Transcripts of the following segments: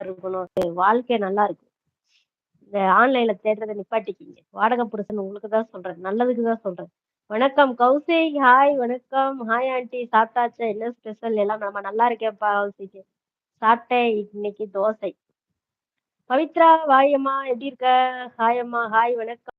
இருக்கணும். வாழ்க்கை நல்லா இருக்கும். இந்த ஆன்லைன்ல தேடுறத நிப்பாட்டிக்கிங்க. வாடகை புருஷன் உங்களுக்கு தான் சொல்றேன். நல்லதுக்கு தான் சொல்றேன். வணக்கம் கௌசிக். ஹாய் வணக்கம். ஹாய் ஆன்டி சாப்பிட்டாச்சா? என்ன ஸ்பெஷல்? எல்லாம் நம்ம நல்லா இருக்கேன்ப்பா கௌசிக். சாப்பிட்டேன். இன்னைக்கு தோசை. பவித்ரா வாயம்மா எப்படி இருக்க? ஹாய் அம்மா. ஹாய் வணக்கம்.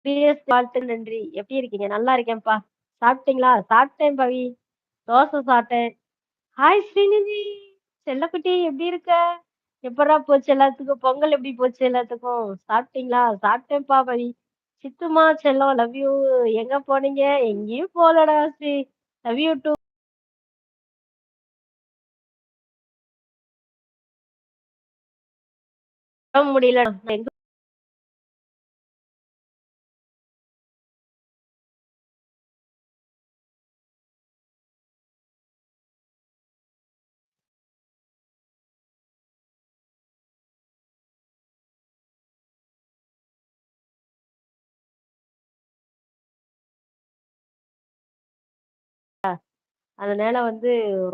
பிஎஸ் வாழ்த்து நன்றி. எப்படி இருக்கீங்க? நல்லா இருக்கேன்ப்பா. சாப்பிட்டீங்களா? சாப்பிட்டேன் பவி. தோசை சாப்பிட்டேன். ஹாய் ஸ்ரீநிதி. செல்லக்குட்டி எப்படி இருக்க? எப்பட்றா போச்சு எல்லாத்துக்கும்? பொங்கல் எப்படி போச்சு எல்லாத்துக்கும்? சாப்பிட்டீங்களா? சாப்பிட்டேன்ப்பா பவி. சித்தும்மா செல்லம் லவ் யூ. எங்க போனீங்க? எங்கேயும் போலடா ஸ்ரீ. Love you too. உடம்பு முடியலடா. நான் எங்க அதனால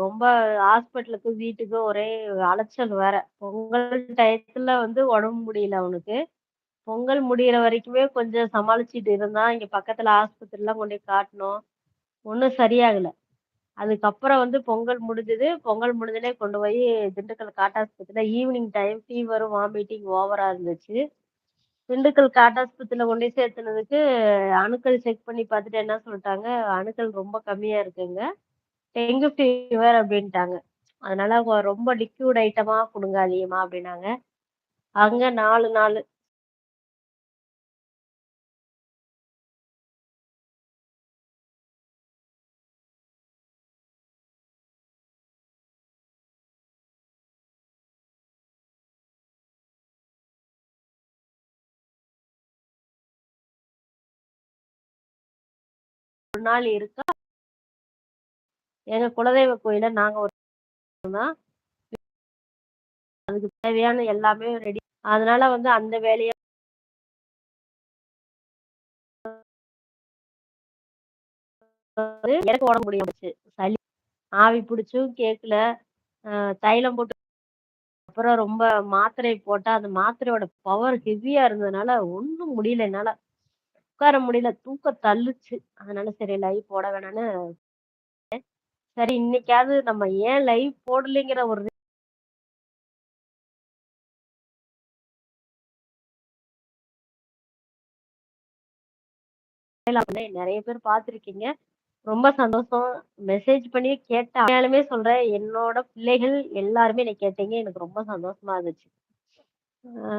ரொம்ப ஹாஸ்பிட்டலுக்கு வீட்டுக்கு ஒரே அலைச்சல் வேற. பொங்கல் டயத்துல உடம்பு முடியல அவனுக்கு. பொங்கல் முடியிற வரைக்குமே கொஞ்சம் சமாளிச்சுட்டு இருந்தான். இங்க பக்கத்துல ஆஸ்பத்திரிலாம் கொண்டு போய் காட்டுனோம். ஒண்ணும் சரியாகல. அதுக்கப்புறம் பொங்கல் முடிஞ்சது. பொங்கல் முடிஞ்சோனே கொண்டு போய் திண்டுக்கல் காட்டாஸ்பத்திரியில ஈவினிங் டைம் ஃபீவரும், வாமிட்டிங் ஓவரா இருந்துச்சு. திண்டுக்கல் காட்டாஸ்பத்திரியில கொண்டு போய் சேர்த்துனதுக்கு அணுக்கள் செக் பண்ணி பார்த்துட்டு என்ன சொல்ட்டாங்க, "அணுக்கள் ரொம்ப கம்மியா இருக்குங்க. டெங்கு ஃபீவர்" அப்படின்ட்டாங்க. அதனால ரொம்ப லிக்விட் ஐட்டமா குடுங்க அதிகமா அப்படின்னாங்க. அங்க 4 நாளு ஒரு நாள் இருக்கா. எங்க குலதெய்வ கோயில்ல நாங்க ஒரு தான் அதுக்கு தேவையான எல்லாமே ரெடி. அதனால அந்த வேலைய எனக்கு உடம்பு முடியாம போச்சு. சளி ஆவி புடிச்சும் கேட்கல. அ தைலம் போட்டு அப்புறம் ரொம்ப மாத்திரை போட்டா, அந்த மாத்திரையோட பவர் ஹெவியா இருந்ததுனால ஒண்ணும் முடியல என்னால. உட்கார முடியல. தூக்கம் தள்ளுச்சு. அதனால சரி லைவ் போட வேணான்னு, சரி இன்னைக்காவது நம்ம ஏன் லைவ் போடலைங்கிற ஒரு நெறைய பேர் பார்த்துருக்கீங்க. ரொம்ப சந்தோஷம். மெசேஜ் பண்ணி கேட்ட உண்மையாலுமே சொல்றேன். என்னோட பிள்ளைகள் எல்லாருமே என்னை கேட்டீங்க. எனக்கு ரொம்ப சந்தோஷமா இருந்துச்சு. ஆ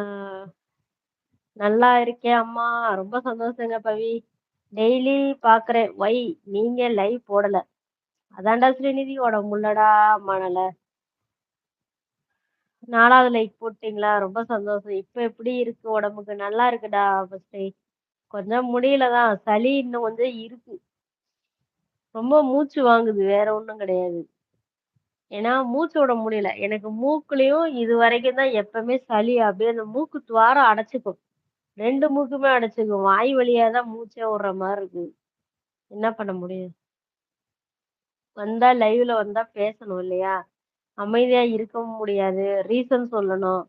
நல்லா இருக்கேன் அம்மா. ரொம்ப சந்தோஷங்க பவி. டெய்லி பார்க்குறேன். ஒய் நீங்க லைவ் போடல. அதான்டா ஸ்ரீநிதி உடம்பு முடியலடா அம்மானால. 4வது லைக் போட்டீங்களா? ரொம்ப சந்தோஷம். இப்ப எப்படி இருக்கு உடம்புக்கு? நல்லா இருக்குடா ஃபர்ஸ்ட்டு. கொஞ்சம் முடியல தான். சளி இன்னும் கொஞ்சம் இருக்கு. ரொம்ப மூச்சு வாங்குது. வேற ஒண்ணும் கிடையாது. ஏன்னா மூச்சு விட முடியல. எனக்கு மூக்குலயும் இதுவரைக்கும் தான் எப்பவுமே சளி அப்படியே அந்த மூக்கு துவாரம் அடைச்சுக்கும். 2 மூக்குமே அடைச்சுக்கும். வாய் வழியா தான் மூச்சே விடுற மாரி இருக்கு. என்ன பண்ண முடியும்? லைவ்ல வந்தா பேசணும் இல்லையா? அமைதியா இருக்கவும் முடியாது. ரீசன் சொல்லணும்.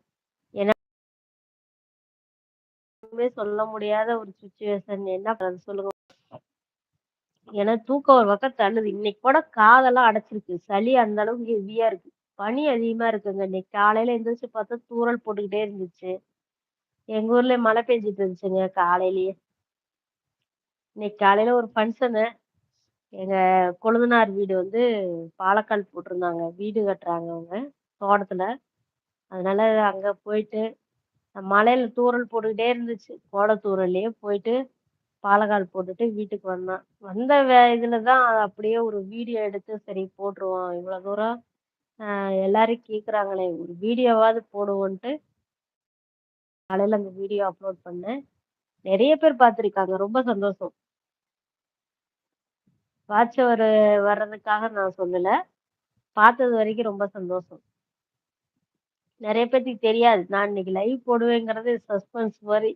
எதுவுமே சொல்ல முடியாத ஒரு சிச்சுவேஷன். என்ன பண்றது சொல்லுங்க? ஏன்னா தூக்கம் ஒரு பக்கம் தள்ளுது. இன்னைக்கு கூட காதெல்லாம் அடைச்சிருக்கு. சளி அந்த அளவுக்கு ஹெவியா இருக்கு. பனி அதிகமா இருக்குங்க. இன்னைக்கு காலையில எந்திரிச்சு பார்த்தா தூறல் போட்டுக்கிட்டே இருந்துச்சு. எங்க ஊர்ல மழை பெஞ்சுட்டு இருந்துச்சுங்க காலையிலேயே. இன்னைக்கு காலையில ஒரு ஃபங்ஷனு. எங்க கொழுந்தனார் வீடு பாலக்கால் போட்டிருந்தாங்க. வீடு கட்டுறாங்க அவங்க தோட்டத்துல. அதனால அங்க போயிட்டு மழையில தூறல் போட்டுக்கிட்டே இருந்துச்சு. கோடை தூறல்லயே போயிட்டு பாலகால் போட்டுட்டு வீட்டுக்கு வந்தோம். வந்த இதுல தான் அப்படியே ஒரு வீடியோ எடுத்து சரி போட்டுருவோம். இவ்வளோ தூரம் எல்லாரும் கேட்குறாங்களே ஒரு வீடியோவாவது போடுவோன்ட்டு காலையில அந்த வீடியோ அப்லோட் பண்ணேன். நெறைய பேர் பார்த்துருக்காங்க. ரொம்ப சந்தோஷம். வாட்சவர் வர்றதுக்காக நான் சொல்லல. பார்த்தது வரைக்கும் ரொம்ப சந்தோஷம். நெறைய பேத்துக்கு தெரியாது. நான் இன்னைக்கு லைவ் போடுவேங்கிறது சஸ்பென்ஸ் மாரி.